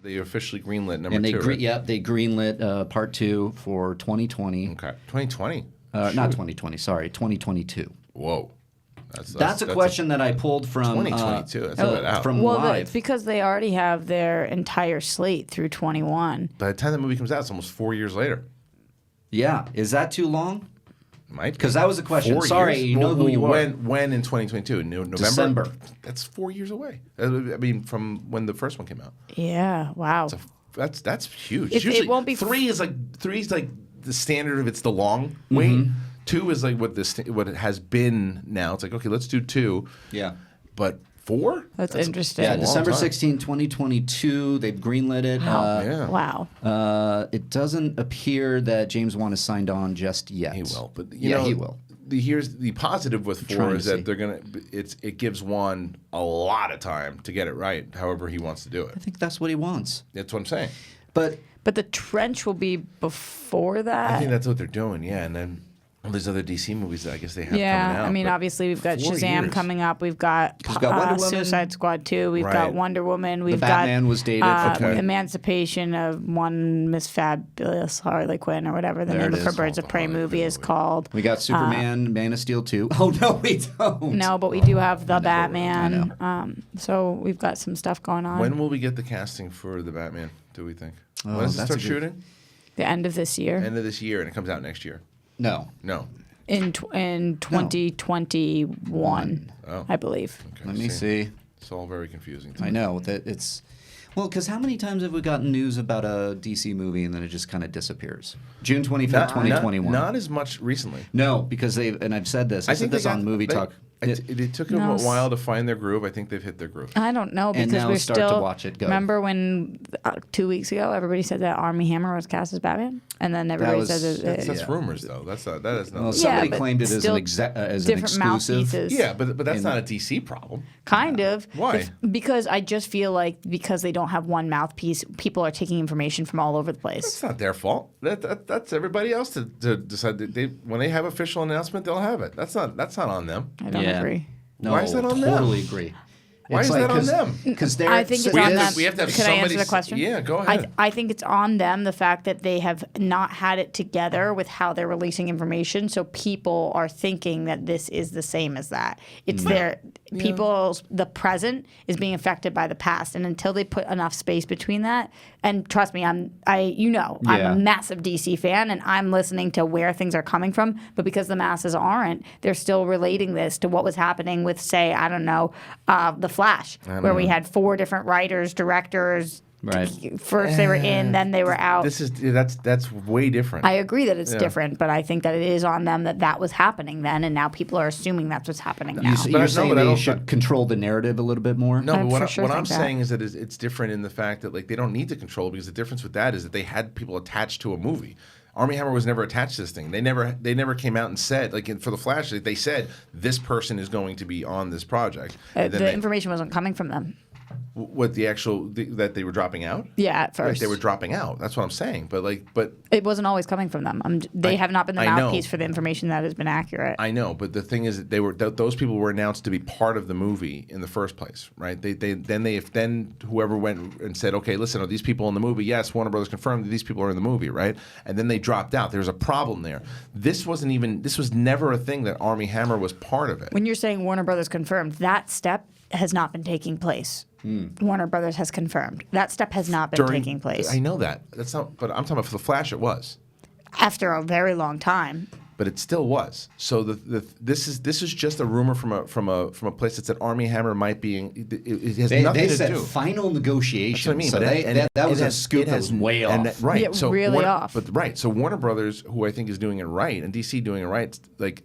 They officially greenlit number and they 2. Right? they greenlit part 2 for 2020. Okay, 2020. Not 2020. Sorry, 2022. Whoa. That's a question that I pulled from 2022. That's a bit out. From Well, Live. it's because they already have their entire slate through 21. By the time the movie comes out, it's almost 4 years later. Yeah, is that too long? Might because that was a question. 4 Sorry, years? you know who you are. When in 2022? November? December. That's 4 years away. I mean, from when the first one came out. Yeah. Wow. That's huge. It won't be three is like the standard of it's the long wait. 2 is like what it has been now. It's like, okay, let's do 2. Yeah. But 4? That's interesting. Yeah, December 16, 2022. They've greenlit it. Yeah. Wow. It doesn't appear that James Wan has signed on just yet. He will, but he will. Here's the positive with 4 trying is to that see. they're gonna. It gives Wan a lot of time to get it right, however he wants to do I it. think that's what he wants. That's what I'm saying. But the trench will be before that. I think that's what they're doing. Yeah, and then all these other DC movies that I guess they have coming out. I mean, but obviously we've got 4 Shazam years. coming up. We've got, Wonder Woman. Suicide Squad 2. We've Right. got Wonder Woman. We've got Batman was dated for 20. Emancipation of one Miss Fabulous Harley Quinn or whatever the There name it of her is. Birds of Prey movie is called. we got Superman, Man of Steel 2. Oh, no, we don't. No, but we do have the Batman. So we've got some stuff going on. When will we get the casting for the Batman? Do we think? Oh, When does it that's start a good- shooting? The end of this year. End of this year, and it comes out next year. No. No. In 2021, Oh. I believe. Okay, Let me see. It's all very confusing. To I me. know that it's well, because how many times have we gotten news about a DC movie and then it just kind of disappears? June 25th, 2021. Not as much recently. No, because and I've said this. I said this on Movie Talk. It took them a while to find their groove. I think they've hit their groove. I don't know And because now we're start to still. watch it go. Remember when 2 weeks ago everybody said that Armie Hammer was cast as Batman, and then everybody was- says That's Yeah. rumors, though. That is not. Well, somebody but claimed it as still an as an different exclusive. mouthpieces. Yeah, but that's not a DC problem. Kind of. Why? Because I just feel like because they don't have one mouthpiece, people are taking information from all over the place. It's not their fault. That's everybody else to decide. When they have official announcement, they'll have it. That's not on them. I don't agree. No, Why is that on them? totally agree. Why is that on them? Because they're. I think it's We on have to- them. we have to have Can I somebody answer the question? Yeah, go ahead. I think it's on them, the fact that they have not had it together with how they're releasing information. So people are thinking that this is the same as that. It's the present is being affected by the past. And until they put enough space between that, and trust me, I'm Yeah. a massive DC fan and I'm listening to where things are coming from. But because the masses aren't, they're still relating this to what was happening with, say, I don't know, The Flash, where we had 4 different writers, directors. Right. First they were in, then they were out. That's way different. I agree that it's different, but I think that it is on them that was happening then, and now people are assuming that's what's happening now. So But I- you're no, saying but I they don't- should control the narrative a little bit more? No, I but what for sure I'm think that. saying is that it's different in the fact that like they don't need to control because the difference with that is that they had people attached to a movie. Armie Hammer was never attached to this thing. They never came out and said for the Flash they said this person is going to be on this project. And then The information wasn't coming from them. what the actual that they were dropping out. Yeah, at Like first. they were dropping out. That's what I'm saying. But It wasn't always coming from them. They have not been the I know. mouthpiece for the information that has been accurate. I know, but the thing is, that those people were announced to be part of the movie in the first place, right? Then whoever went and said, okay, listen, are these people in the movie? Yes, Warner Brothers confirmed that these people are in the movie, right? And then they dropped out. There's a problem there. This was never a thing that Armie Hammer was part of it. When you're saying Warner Brothers confirmed, that step has not been taking place. Warner Brothers has confirmed. That step has not been taking place. I know that. That's not. But I'm talking about for the Flash. It was. After a very long time. But it still was. So this is just a rumor from a place that said Armie Hammer might be. It has nothing They to said do. final negotiations. That's what I mean. So that was a scoop that was way off. Right. Yeah, so really off. But right. So Warner Brothers, who I think is doing it right, and DC doing it right, like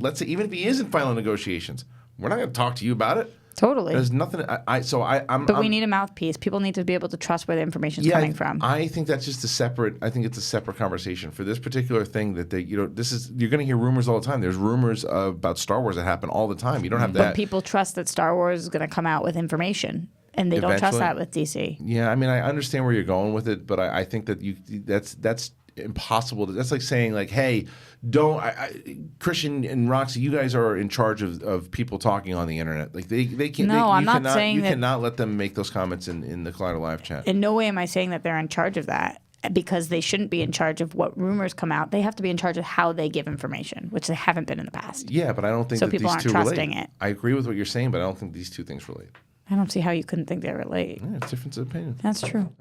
let's say even if he is in final negotiations, we're not going to talk to you about it. Totally. There's nothing. But we need a mouthpiece. People need to be able to trust where the information is coming from. I think that's just a separate. I think it's a separate conversation for this particular thing. That you're going to hear rumors all the time. There's rumors about Star Wars that happen all the time. You don't have But that. people trust that Star Wars is going to come out with information, and they don't trust Eventually. that with DC. Yeah, I mean, I understand where you're going with it, but I think that that's impossible. That's like saying like, hey, don't Christian and Roxy, you guys are in charge of people talking on the internet. Like they can't. No, I'm not cannot, saying you that. cannot let them make those comments in the Collider Live chat. In no way am I saying that they're in charge of that, because they shouldn't be in charge of what rumors come out. They have to be in charge of how they give information, which they haven't been in the past. Yeah, but I don't think So that people these aren't two trusting relate. it. I agree with what you're saying, but I don't think these two things relate. I don't see how you couldn't think they relate. Yeah, it's difference of opinion. That's true.